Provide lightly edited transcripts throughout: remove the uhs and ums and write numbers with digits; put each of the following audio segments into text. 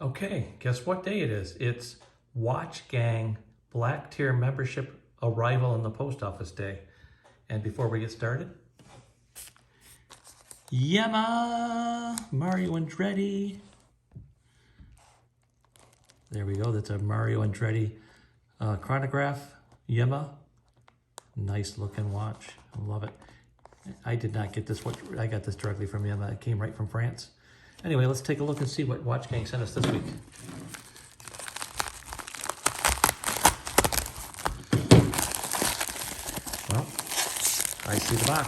Okay, guess what day it is? It's Watch Gang Black Tier Membership Arrival in the Post Office Day. And before we get started, Yema! Mario Andretti. There we go, that's a Mario Andretti chronograph. Yema. Nice looking watch, I love it. I did not get this watch, I got this directly from Yema, it came right from France. Anyway, let's take a look and see what Watch Gang sent us this week. Well, I see the box.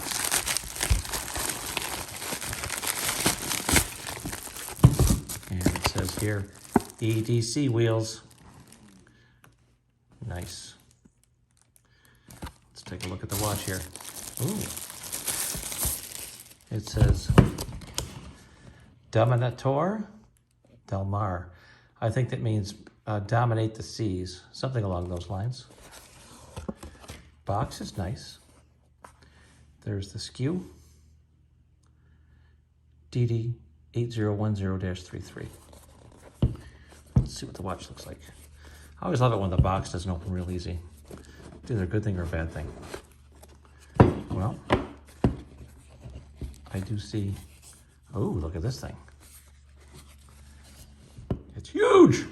And it says here, EDC wheels. Nice. Let's take a look at the watch here. Ooh. It says Dominators Del Mare. I think that means dominate the seas, something along those lines. Box is nice. There's the SKU, DD8010-33. Let's see what the watch looks like. I always love it when the box doesn't open real easy. It's either a good thing or a bad thing. Well, I do see, oh, look at this thing. It's huge.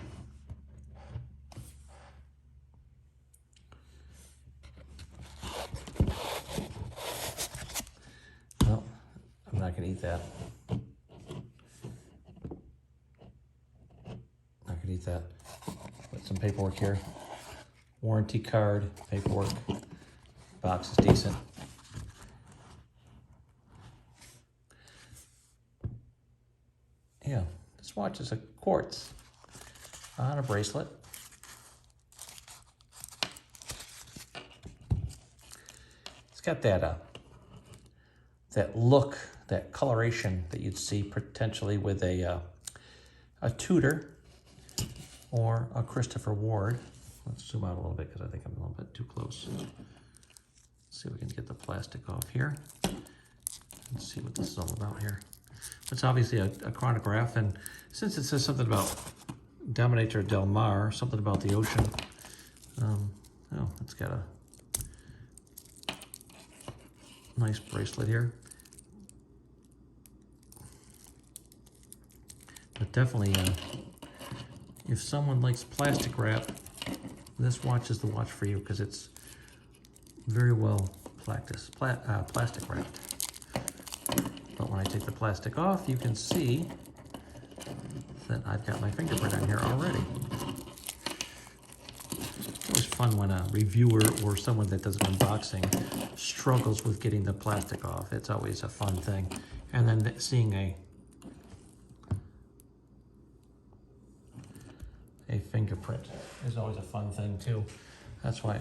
Well, I'm not gonna eat that. Not gonna eat that. Put some paperwork here. Warranty card, paperwork. Box is decent. Yeah, this watch is a Quartz on a bracelet. It's got that that look, that coloration that you'd see potentially with a Tudor or a Christopher Ward. Let's zoom out a little bit because I think I'm a little bit too close. Let's see if we can get the plastic off here. Let's see what this is all about here. It's obviously a chronograph, and since it says something about Dominators Del Mare, something about the ocean, oh, it's got a nice bracelet here. But definitely, if someone likes plastic wrap, this watch is the watch for you because it's very well plastic wrapped. But when I take the plastic off, you can see that I've got my fingerprint on here already. It's always fun when a reviewer or someone that does an unboxing struggles with getting the plastic off. It's always a fun thing. And then seeing a fingerprint is always a fun thing too. That's why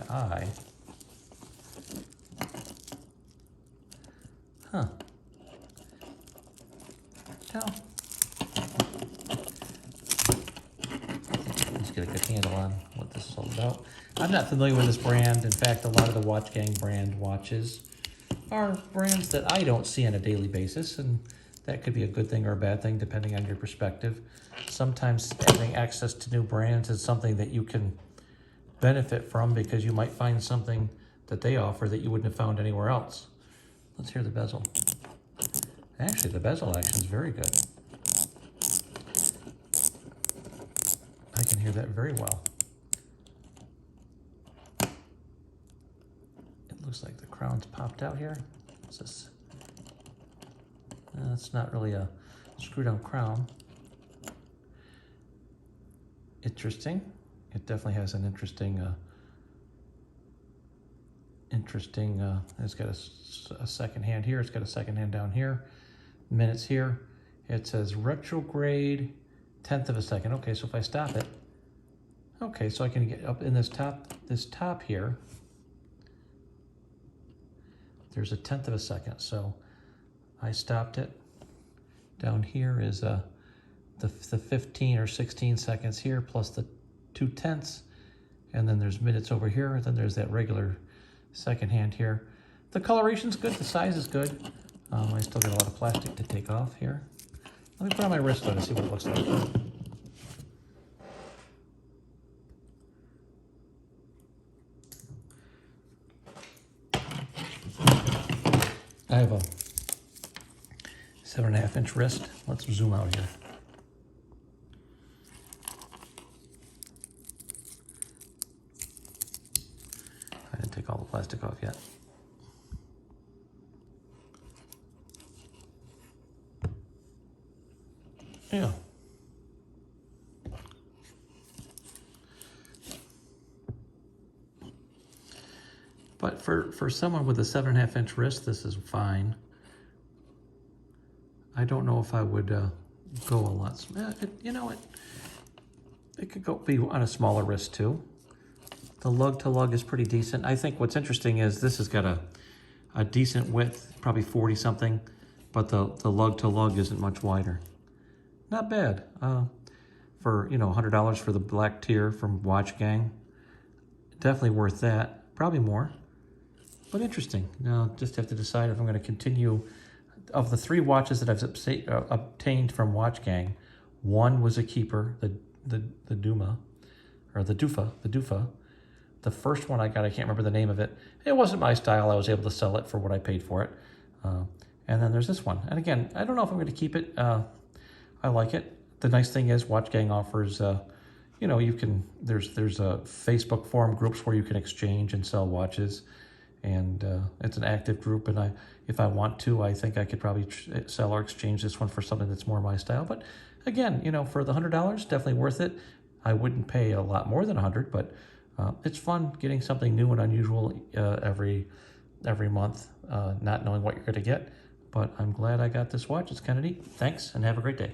let's get a good handle on what this is all about. I'm not familiar with this brand. In fact, a lot of the Watch Gang brand watches are brands that I don't see on a daily basis, and that could be a good thing or a bad thing depending on your perspective. Sometimes having access to new brands is something that you can benefit from because you might find something that they offer that you wouldn't have found anywhere else. Let's hear the bezel. Actually, the bezel action is very good. I can hear that very well. It looks like the crown's popped out here. What's this? It's not really a screw-down crown. Interesting. It definitely has an interesting, it's got a second hand here. It's got a second hand down here. Minutes here. It says retrograde 1/10 of a second. Okay, so if I stop it, okay, so I can get up in this top here. There's a 1/10 of a second. So I stopped it. Down here is the 15 or 16 seconds here plus the 2/10, and then there's minutes over here, and then there's that regular second hand here. The coloration's good, the size is good. I still got a lot of plastic to take off here. Let me put on my wristlet and see what it looks like. have a 7.5 inch wrist. Let's zoom out here. I didn't take all the plastic off yet. Yeah. But for someone with a 7.5 inch wrist, this is fine. I don't know if I would go a lot. You know what? It could be on a smaller wrist too. The lug to lug is pretty decent. I think what's interesting is this has got a decent width, probably 40 something, but the lug to lug isn't much wider. Not bad. For, you know, $100 for the black tier from Watch Gang. Definitely worth that. Probably more, but interesting. Now, just have to decide if I'm going to continue. Of the 3 watches that I've obtained from Watch Gang, one was a keeper, the Duma, or the Dufa. The first one I got, I can't remember the name of it. It wasn't my style. I was able to sell it for what I paid for it. And then there's this one. And again, I don't know if I'm going to keep it. I like it. The nice thing is Watch Gang offers, you know, there's a Facebook forum groups where you can exchange and sell watches. And it's an active group, and if I want to, I think I could probably sell or exchange this one for something that's more my style. But again, you know, for the $100, definitely worth it. I wouldn't pay a lot more than 100, but it's fun getting something new and unusual every month, not knowing what you're going to get. But I'm glad I got this watch. It's kind of neat. Thanks, and have a great day.